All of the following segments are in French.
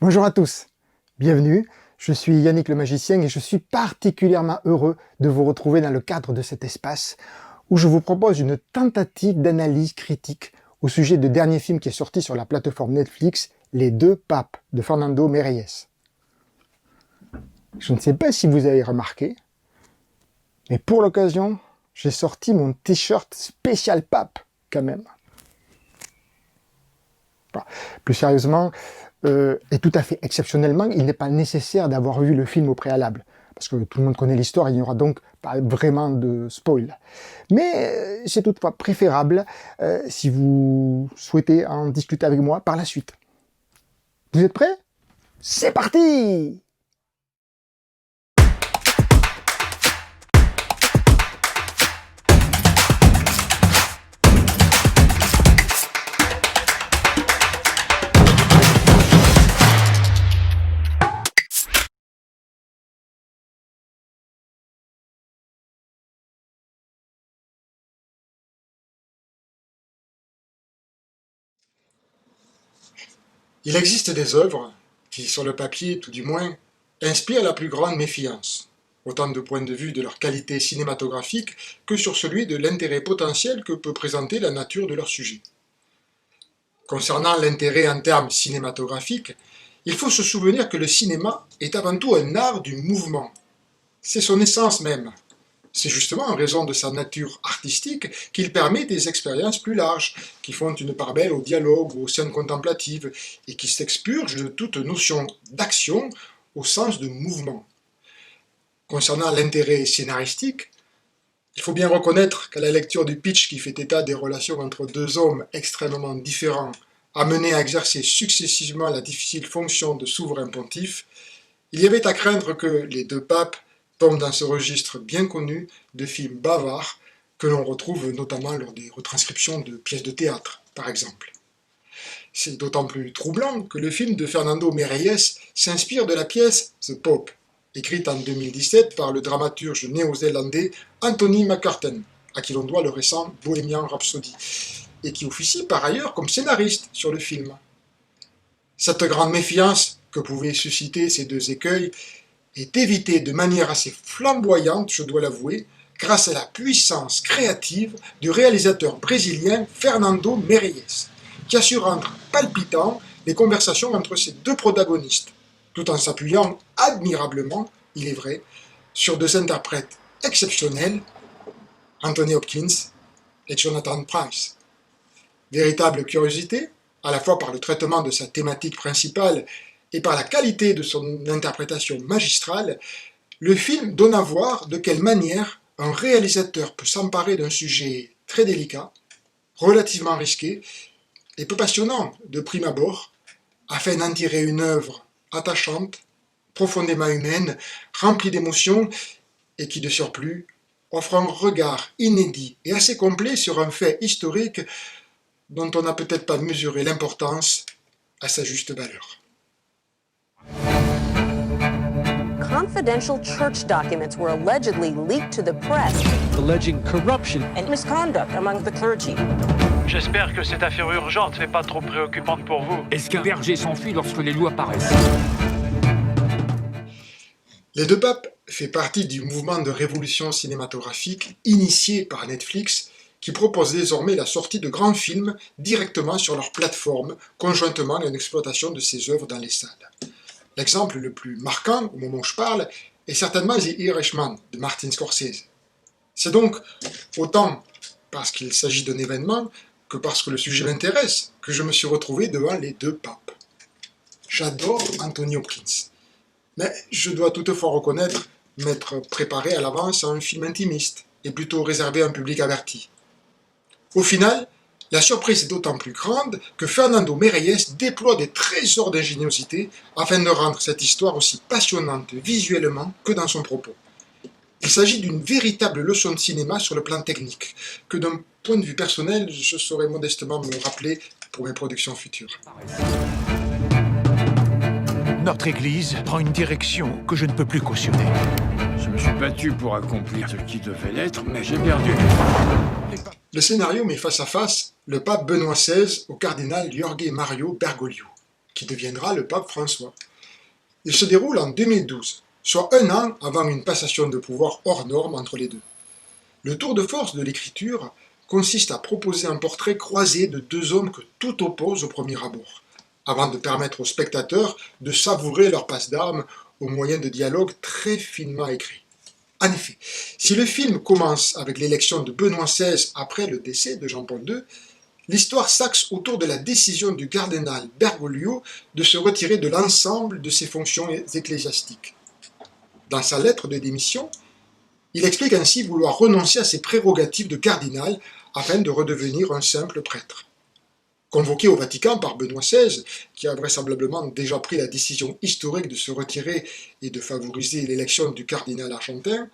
Bonjour à tous, bienvenue, je suis Yannick le Magicien et je suis particulièrement heureux de vous retrouver dans le cadre de cet espace où je vous propose une tentative d'analyse critique au sujet du dernier film qui est sorti sur la plateforme Netflix, Les Deux Papes de Fernando Meirelles. Je ne sais pas si vous avez remarqué, mais pour l'occasion, j'ai sorti mon t-shirt spécial pape quand même. Enfin, plus sérieusement, et tout à fait exceptionnellement, il n'est pas nécessaire d'avoir vu le film au préalable, parce que tout le monde connaît l'histoire, il n'y aura donc pas vraiment de spoil. Mais c'est toutefois préférable si vous souhaitez en discuter avec moi par la suite. Vous êtes prêts? C'est parti! Il existe des œuvres qui, sur le papier tout du moins, inspirent la plus grande méfiance, autant de point de vue de leur qualité cinématographique que sur celui de l'intérêt potentiel que peut présenter la nature de leur sujet. Concernant l'intérêt en termes cinématographiques, il faut se souvenir que le cinéma est avant tout un art du mouvement. C'est son essence même. C'est justement en raison de sa nature artistique qu'il permet des expériences plus larges, qui font une part belle au dialogue ou aux scènes contemplatives, et qui s'expurgent de toute notion d'action au sens de mouvement. Concernant l'intérêt scénaristique, il faut bien reconnaître qu'à la lecture du pitch qui fait état des relations entre deux hommes extrêmement différents, amenés à exercer successivement la difficile fonction de souverain pontife, il y avait à craindre que les deux papes tombent dans ce registre bien connu de films bavards que l'on retrouve notamment lors des retranscriptions de pièces de théâtre, par exemple. C'est d'autant plus troublant que le film de Fernando Meirelles s'inspire de la pièce The Pope, écrite en 2017 par le dramaturge néo-zélandais Anthony McCarten, à qui l'on doit le récent Bohemian Rhapsody, et qui officie par ailleurs comme scénariste sur le film. Cette grande méfiance que pouvaient susciter ces deux écueils est évité de manière assez flamboyante, je dois l'avouer, grâce à la puissance créative du réalisateur brésilien Fernando Meirelles, qui a su rendre palpitant les conversations entre ces deux protagonistes, tout en s'appuyant admirablement, il est vrai, sur deux interprètes exceptionnels, Anthony Hopkins et Jonathan Pryce. Véritable curiosité, à la fois par le traitement de sa thématique principale et par la qualité de son interprétation magistrale, le film donne à voir de quelle manière un réalisateur peut s'emparer d'un sujet très délicat, relativement risqué et peu passionnant de prime abord, afin d'en tirer une œuvre attachante, profondément humaine, remplie d'émotions et qui, de surplus, offre un regard inédit et assez complet sur un fait historique dont on n'a peut-être pas mesuré l'importance à sa juste valeur. Confidential church documents were allegedly leaked to the press, alleging corruption and misconduct among the clergy. J'espère que cette affaire urgente n'est pas trop préoccupante pour vous. Est-ce qu'un berger s'enfuit lorsque les loups apparaissent? Les Deux Papes fait partie du mouvement de révolution cinématographique initié par Netflix qui propose désormais la sortie de grands films directement sur leur plateforme, conjointement à une exploitation de ces œuvres dans les salles. L'exemple le plus marquant, au moment où je parle, est certainement The Irishman de Martin Scorsese. C'est donc autant parce qu'il s'agit d'un événement que parce que le sujet m'intéresse que je me suis retrouvé devant Les Deux Papes. J'adore Anthony Hopkins, mais je dois toutefois reconnaître m'être préparé à l'avance à un film intimiste et plutôt réservé à un public averti. Au final, la surprise est d'autant plus grande que Fernando Meirelles déploie des trésors d'ingéniosité afin de rendre cette histoire aussi passionnante visuellement que dans son propos. Il s'agit d'une véritable leçon de cinéma sur le plan technique, que d'un point de vue personnel, je saurais modestement me rappeler pour mes productions futures. Notre Église prend une direction que je ne peux plus cautionner. Je me suis battu pour accomplir ce qui devait l'être, mais j'ai perdu. Le scénario met face à face le pape Benoît XVI au cardinal Jorge Mario Bergoglio, qui deviendra le pape François. Il se déroule en 2012, soit 1 an avant une passation de pouvoir hors norme entre les deux. Le tour de force de l'écriture consiste à proposer un portrait croisé de deux hommes que tout oppose au premier abord, avant de permettre aux spectateurs de savourer leur passe d'armes au moyen de dialogues très finement écrits. En effet, si le film commence avec l'élection de Benoît XVI après le décès de Jean-Paul II, l'histoire s'axe autour de la décision du cardinal Bergoglio de se retirer de l'ensemble de ses fonctions ecclésiastiques. Dans sa lettre de démission, il explique ainsi vouloir renoncer à ses prérogatives de cardinal afin de redevenir un simple prêtre. Convoqué au Vatican par Benoît XVI, qui a vraisemblablement déjà pris la décision historique de se retirer et de favoriser l'élection du cardinal argentin,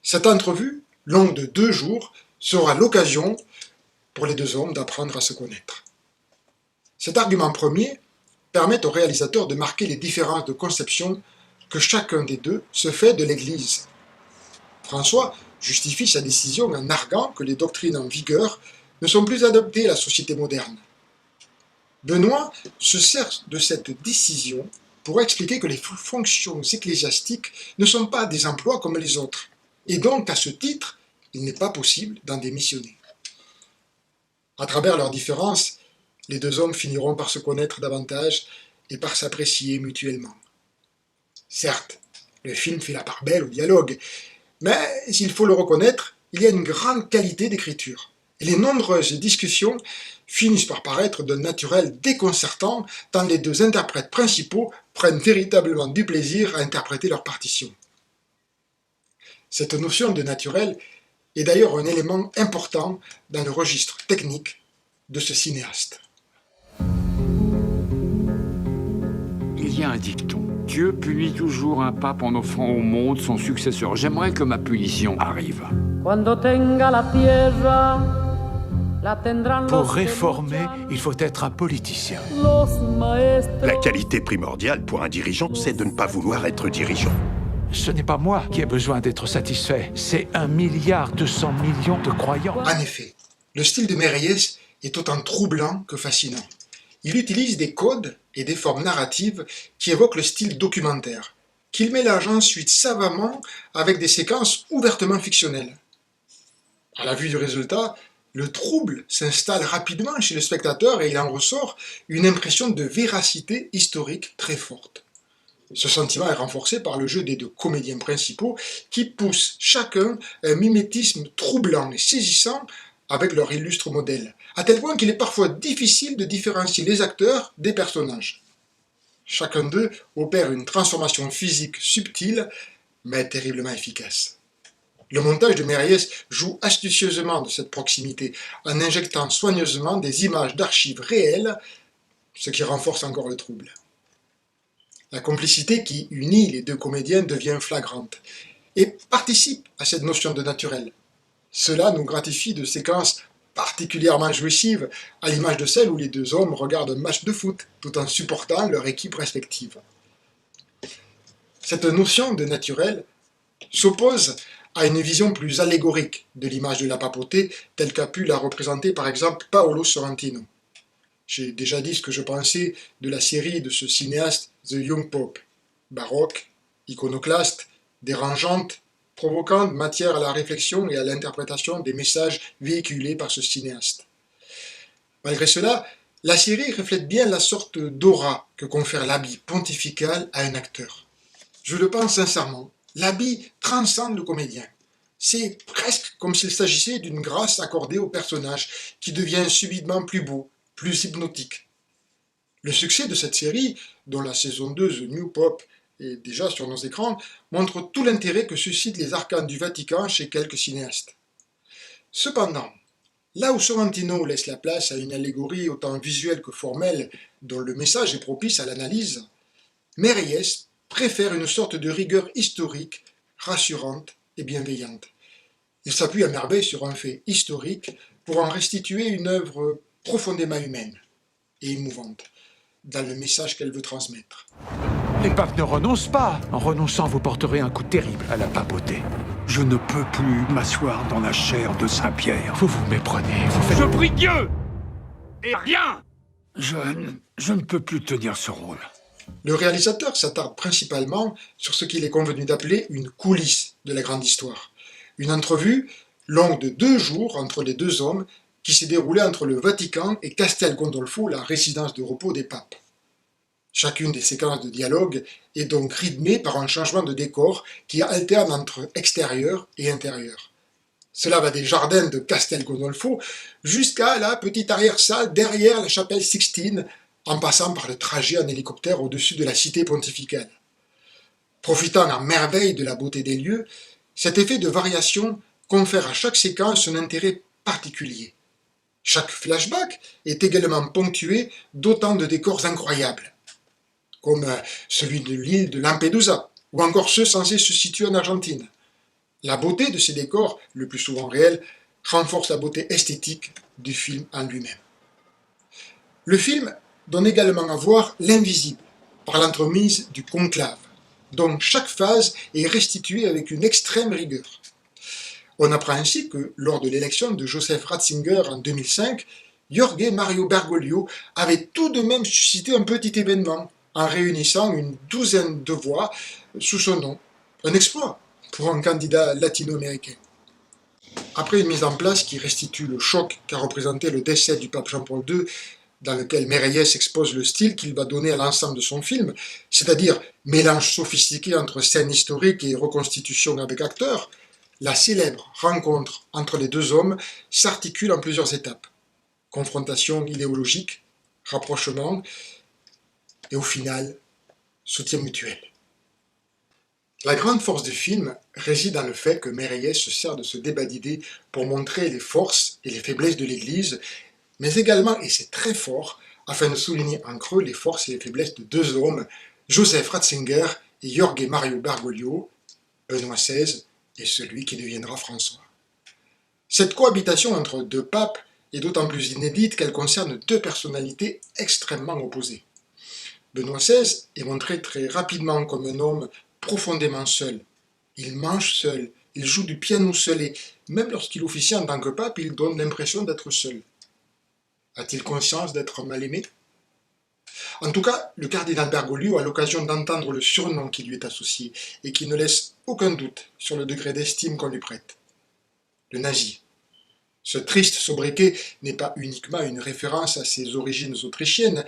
cette entrevue, longue de 2 jours, sera l'occasion pour les deux hommes d'apprendre à se connaître. Cet argument premier permet au réalisateur de marquer les différences de conception que chacun des deux se fait de l'Église. François justifie sa décision en arguant que les doctrines en vigueur ne sont plus adaptées à la société moderne. Benoît se sert de cette décision pour expliquer que les fonctions ecclésiastiques ne sont pas des emplois comme les autres, et donc à ce titre, il n'est pas possible d'en démissionner. À travers leurs différences, les deux hommes finiront par se connaître davantage et par s'apprécier mutuellement. Certes, le film fait la part belle au dialogue, mais s'il faut le reconnaître, il y a une grande qualité d'écriture. Et les nombreuses discussions finissent par paraître d'un naturel déconcertant tant les deux interprètes principaux prennent véritablement du plaisir à interpréter leur partition. Cette notion de naturel est d'ailleurs un élément important dans le registre technique de ce cinéaste. Il y a un dicton. Dieu punit toujours un pape en offrant au monde son successeur. J'aimerais que ma punition arrive. Pour réformer, il faut être un politicien. La qualité primordiale pour un dirigeant, c'est de ne pas vouloir être dirigeant. Ce n'est pas moi qui ai besoin d'être satisfait, c'est 1,2 milliard de croyants. En effet, le style de Méliès est autant troublant que fascinant. Il utilise des codes et des formes narratives qui évoquent le style documentaire, qu'il mélange ensuite savamment avec des séquences ouvertement fictionnelles. À la vue du résultat, le trouble s'installe rapidement chez le spectateur et il en ressort une impression de véracité historique très forte. Ce sentiment est renforcé par le jeu des deux comédiens principaux qui poussent chacun un mimétisme troublant et saisissant avec leur illustre modèle, à tel point qu'il est parfois difficile de différencier les acteurs des personnages. Chacun d'eux opère une transformation physique subtile, mais terriblement efficace. Le montage de Méliès joue astucieusement de cette proximité, en injectant soigneusement des images d'archives réelles, ce qui renforce encore le trouble. La complicité qui unit les deux comédiens devient flagrante, et participe à cette notion de naturel. Cela nous gratifie de séquences particulièrement jouissives, à l'image de celles où les deux hommes regardent un match de foot, tout en supportant leur équipe respective. Cette notion de naturel s'oppose à une vision plus allégorique de l'image de la papauté, telle qu'a pu la représenter par exemple Paolo Sorrentino. J'ai déjà dit ce que je pensais de la série de ce cinéaste The Young Pope, baroque, iconoclaste, dérangeante, provoquant matière à la réflexion et à l'interprétation des messages véhiculés par ce cinéaste. Malgré cela, la série reflète bien la sorte d'aura que confère l'habit pontifical à un acteur. Je le pense sincèrement, l'habit transcende le comédien. C'est presque comme s'il s'agissait d'une grâce accordée au personnage qui devient subitement plus beau, plus hypnotique. Le succès de cette série, dont la saison 2 The New Pope est déjà sur nos écrans, montre tout l'intérêt que suscitent les arcanes du Vatican chez quelques cinéastes. Cependant, là où Sorrentino laisse la place à une allégorie autant visuelle que formelle, dont le message est propice à l'analyse, Méliès préfère une sorte de rigueur historique, rassurante et bienveillante. Il s'appuie à merveille sur un fait historique pour en restituer une œuvre profondément humaine et émouvante dans le message qu'elle veut transmettre. Les papes ne renoncent pas. En renonçant, vous porterez un coup terrible à la papauté. Je ne peux plus m'asseoir dans la chair de Saint-Pierre. Vous vous méprenez, vous faites... Je prie Dieu et rien. Je ne peux plus tenir ce rôle. Le réalisateur s'attarde principalement sur ce qu'il est convenu d'appeler une coulisse de la grande histoire. Une entrevue longue de 2 jours entre les 2 hommes qui s'est déroulée entre le Vatican et Castel Gandolfo, la résidence de repos des papes. Chacune des séquences de dialogue est donc rythmée par un changement de décor qui alterne entre extérieur et intérieur. Cela va des jardins de Castel Gandolfo jusqu'à la petite arrière-salle derrière la chapelle Sixtine, en passant par le trajet en hélicoptère au-dessus de la cité pontificale. Profitant à merveille de la beauté des lieux, cet effet de variation confère à chaque séquence un intérêt particulier. Chaque flashback est également ponctué d'autant de décors incroyables, comme celui de l'île de Lampedusa, ou encore ceux censés se situer en Argentine. La beauté de ces décors, le plus souvent réels, renforce la beauté esthétique du film en lui-même. Le film donne également à voir l'invisible, par l'entremise du conclave, dont chaque phase est restituée avec une extrême rigueur. On apprend ainsi que, lors de l'élection de Joseph Ratzinger en 2005, Jorge Mario Bergoglio avait tout de même suscité un petit événement, en réunissant une 12aine de voix sous son nom. Un exploit pour un candidat latino-américain. Après une mise en place qui restitue le choc qu'a représenté le décès du pape Jean-Paul II, dans lequel Méreillès expose le style qu'il va donner à l'ensemble de son film, c'est-à-dire mélange sophistiqué entre scène historique et reconstitution avec acteurs, la célèbre rencontre entre les 2 hommes s'articule en plusieurs étapes. Confrontation idéologique, rapprochement, et au final, soutien mutuel. La grande force du film réside dans le fait que Méreillès se sert de ce débat d'idées pour montrer les forces et les faiblesses de l'Église, mais également, et c'est très fort, afin de souligner en creux les forces et les faiblesses de 2 hommes, Joseph Ratzinger et Jorge Mario Bergoglio, Benoît XVI et celui qui deviendra François. Cette cohabitation entre 2 papes est d'autant plus inédite qu'elle concerne 2 personnalités extrêmement opposées. Benoît XVI est montré très rapidement comme un homme profondément seul. Il mange seul, il joue du piano seul et, même lorsqu'il officie en tant que pape, il donne l'impression d'être seul. A-t-il conscience d'être mal aimé? En tout cas, le cardinal Bergoglio a l'occasion d'entendre le surnom qui lui est associé et qui ne laisse aucun doute sur le degré d'estime qu'on lui prête. Le nazi. Ce triste sobriquet n'est pas uniquement une référence à ses origines autrichiennes,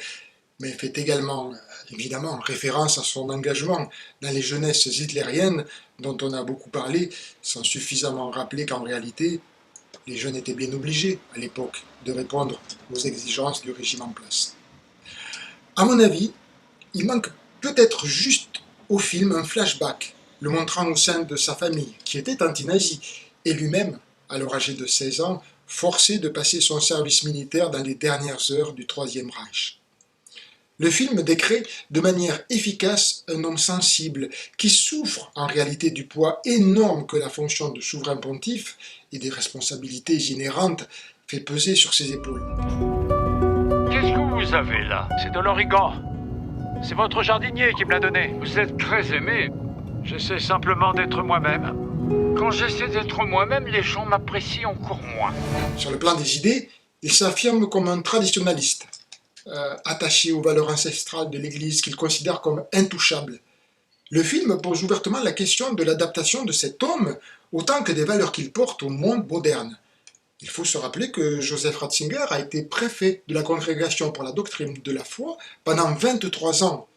mais fait également, évidemment, référence à son engagement dans les jeunesses hitlériennes dont on a beaucoup parlé, sans suffisamment rappeler qu'en réalité, les jeunes étaient bien obligés, à l'époque, de répondre aux exigences du régime en place. À mon avis, il manque peut-être juste au film un flashback, le montrant au sein de sa famille, qui était anti-nazi, et lui-même, alors âgé de 16 ans, forcé de passer son service militaire dans les dernières heures du Troisième Reich. Le film décrit de manière efficace un homme sensible qui souffre en réalité du poids énorme que la fonction de souverain pontife et des responsabilités inhérentes fait peser sur ses épaules. Qu'est-ce que vous avez là? C'est de l'origan. C'est votre jardinier qui me l'a donné. Vous êtes très aimé. J'essaie simplement d'être moi-même. Quand j'essaie d'être moi-même, les gens m'apprécient encore moins. Sur le plan des idées, il s'affirme comme un traditionnaliste, attaché aux valeurs ancestrales de l'Église qu'il considère comme intouchables. Le film pose ouvertement la question de l'adaptation de cet homme autant que des valeurs qu'il porte au monde moderne. Il faut se rappeler que Joseph Ratzinger a été préfet de la Congrégation pour la doctrine de la foi pendant 23 ans.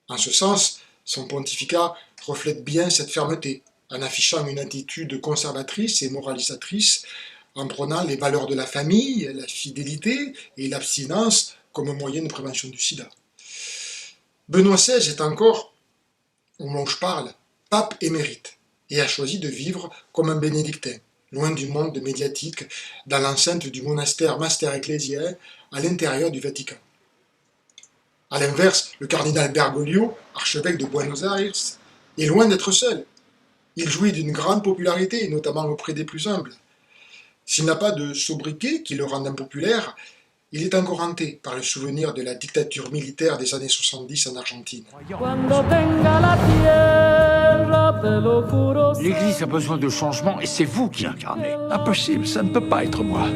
En ce sens, son pontificat reflète bien cette fermeté, en affichant une attitude conservatrice et moralisatrice, en prônant les valeurs de la famille, la fidélité et l'abstinence comme moyen de prévention du sida. Benoît XVI est encore, au moment où je parle, pape émérite, et a choisi de vivre comme un bénédictin, loin du monde médiatique, dans l'enceinte du monastère Mater Ecclesiae, à l'intérieur du Vatican. A l'inverse, le cardinal Bergoglio, archevêque de Buenos Aires, est loin d'être seul. Il jouit d'une grande popularité, notamment auprès des plus humbles. S'il n'a pas de sobriquet qui le rende impopulaire, il est encore hanté par le souvenir de la dictature militaire des années 70 en Argentine. L'Église a besoin de changement et c'est vous qui l'incarnez. Impossible, ça ne peut pas être moi.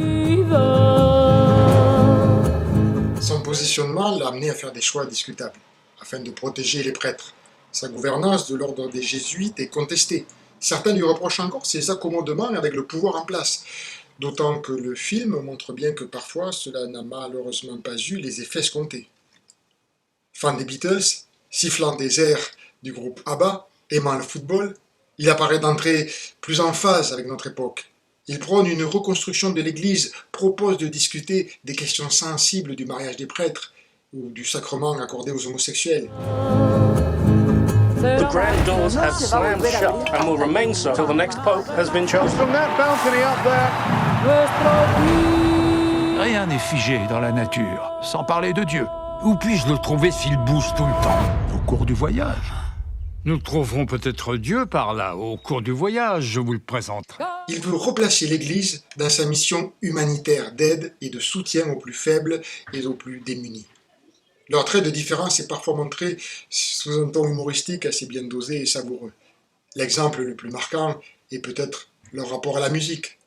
Son positionnement l'a amené à faire des choix discutables, afin de protéger les prêtres. Sa gouvernance de l'ordre des Jésuites est contestée. Certains lui reprochent encore ses accommodements avec le pouvoir en place, d'autant que le film montre bien que parfois cela n'a malheureusement pas eu les effets escomptés. Fan des Beatles, sifflant des airs du groupe ABBA, aimant le football, il apparaît d'entrée plus en phase avec notre époque. Il prône une reconstruction de l'Église, propose de discuter des questions sensibles du mariage des prêtres ou du sacrement accordé aux homosexuels. The grand doors have slammed shut and will remain so till the next pope has been chosen. From that balcony up there. Rien n'est figé dans la nature, sans parler de Dieu. Où puis-je le trouver s'il bouge tout le temps? Au cours du voyage. Nous trouverons peut-être Dieu par là, au cours du voyage, je vous le présenterai. Il veut replacer l'Église dans sa mission humanitaire d'aide et de soutien aux plus faibles et aux plus démunis. Leur trait de différence est parfois montré sous un ton humoristique assez bien dosé et savoureux. L'exemple le plus marquant est peut-être leur rapport à la musique.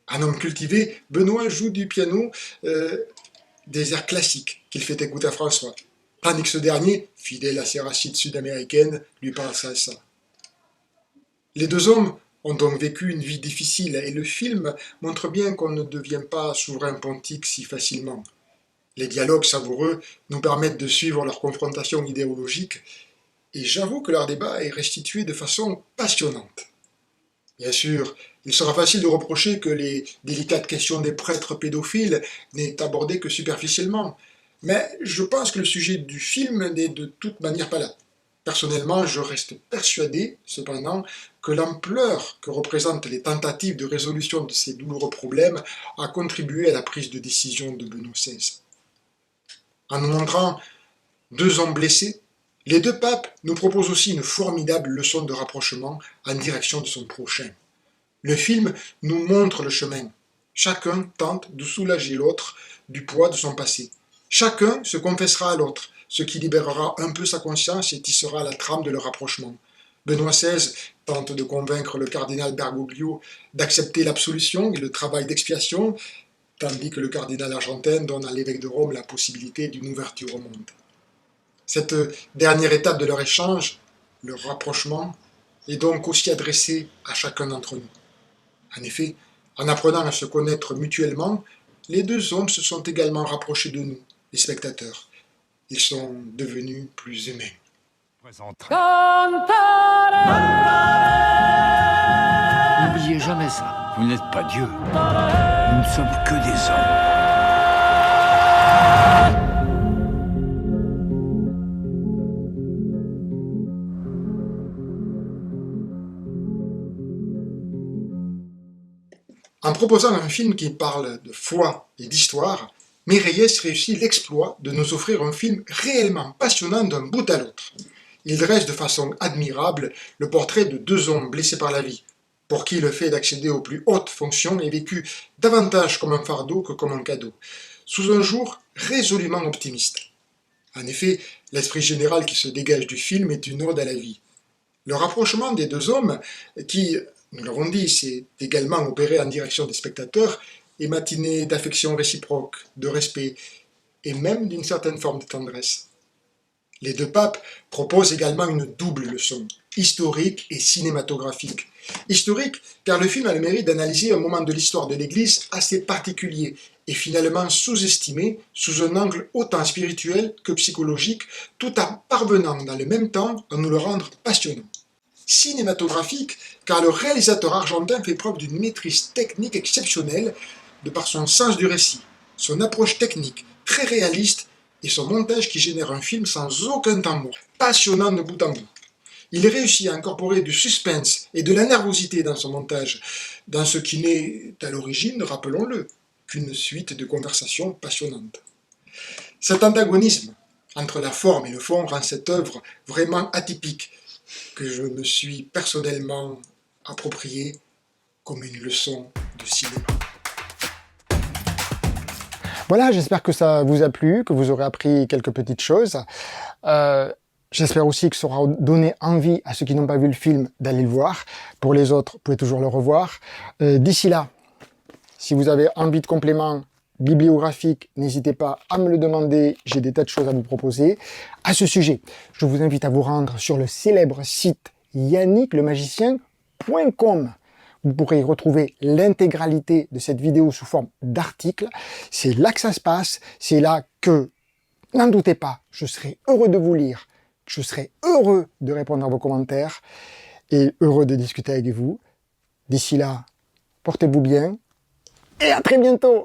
Un homme cultivé, Benoît joue du piano des airs classiques qu'il fait écouter à François, tandis que ce dernier, fidèle à ses racines sud-américaines, lui parle salsa. Les deux hommes ont donc vécu une vie difficile et le film montre bien qu'on ne devient pas souverain pontique si facilement. Les dialogues savoureux nous permettent de suivre leur confrontation idéologique et j'avoue que leur débat est restitué de façon passionnante. Bien sûr, il sera facile de reprocher que les délicates questions des prêtres pédophiles n'est abordées que superficiellement, mais je pense que le sujet du film n'est de toute manière pas là. Personnellement, je reste persuadé, cependant, que l'ampleur que représentent les tentatives de résolution de ces douloureux problèmes a contribué à la prise de décision de Benoît XVI. En nous montrant deux hommes blessés, les deux papes nous proposent aussi une formidable leçon de rapprochement en direction de son prochain. Le film nous montre le chemin. Chacun tente de soulager l'autre du poids de son passé. Chacun se confessera à l'autre, ce qui libérera un peu sa conscience et tissera la trame de leur rapprochement. Benoît XVI tente de convaincre le cardinal Bergoglio d'accepter l'absolution et le travail d'expiation, tandis que le cardinal argentin donne à l'évêque de Rome la possibilité d'une ouverture au monde. Cette dernière étape de leur échange, leur rapprochement, est donc aussi adressée à chacun d'entre nous. En effet, en apprenant à se connaître mutuellement, les deux hommes se sont également rapprochés de nous, les spectateurs. Ils sont devenus plus humains. N'oubliez jamais ça, vous n'êtes pas Dieu. Nous ne sommes que des hommes. En proposant un film qui parle de foi et d'histoire, Méliès réussit l'exploit de nous offrir un film réellement passionnant d'un bout à l'autre. Il dresse de façon admirable le portrait de deux hommes blessés par la vie, pour qui le fait d'accéder aux plus hautes fonctions est vécu davantage comme un fardeau que comme un cadeau, sous un jour résolument optimiste. En effet, l'esprit général qui se dégage du film est une ode à la vie. Le rapprochement des deux hommes, qui, nous l'avons dit, s'est également opéré en direction des spectateurs, est matiné d'affection réciproque, de respect, et même d'une certaine forme de tendresse. Les deux papes proposent également une double leçon, historique et cinématographique. Historique, car le film a le mérite d'analyser un moment de l'histoire de l'Église assez particulier et finalement sous-estimé sous un angle autant spirituel que psychologique, tout en parvenant dans le même temps à nous le rendre passionnant. Cinématographique, car le réalisateur argentin fait preuve d'une maîtrise technique exceptionnelle de par son sens du récit, son approche technique très réaliste et son montage qui génère un film sans aucun temps mort, passionnant de bout en bout. Il réussit à incorporer du suspense et de la nervosité dans son montage, dans ce qui n'est à l'origine, rappelons-le, qu'une suite de conversations passionnantes. Cet antagonisme entre la forme et le fond rend cette œuvre vraiment atypique, que je me suis personnellement appropriée comme une leçon de cinéma. Voilà, j'espère que ça vous a plu, que vous aurez appris quelques petites choses. J'espère aussi que ça aura donné envie à ceux qui n'ont pas vu le film d'aller le voir. Pour les autres, vous pouvez toujours le revoir. D'ici là, si vous avez envie de compléments, bibliographiques, n'hésitez pas à me le demander, j'ai des tas de choses à vous proposer. À ce sujet, je vous invite à vous rendre sur le célèbre site yannicklemagicien.com. Vous pourrez y retrouver l'intégralité de cette vidéo sous forme d'articles. C'est là que ça se passe, c'est là que, n'en doutez pas, je serai heureux de vous lire, je serai heureux de répondre à vos commentaires et heureux de discuter avec vous. D'ici là, portez-vous bien et à très bientôt!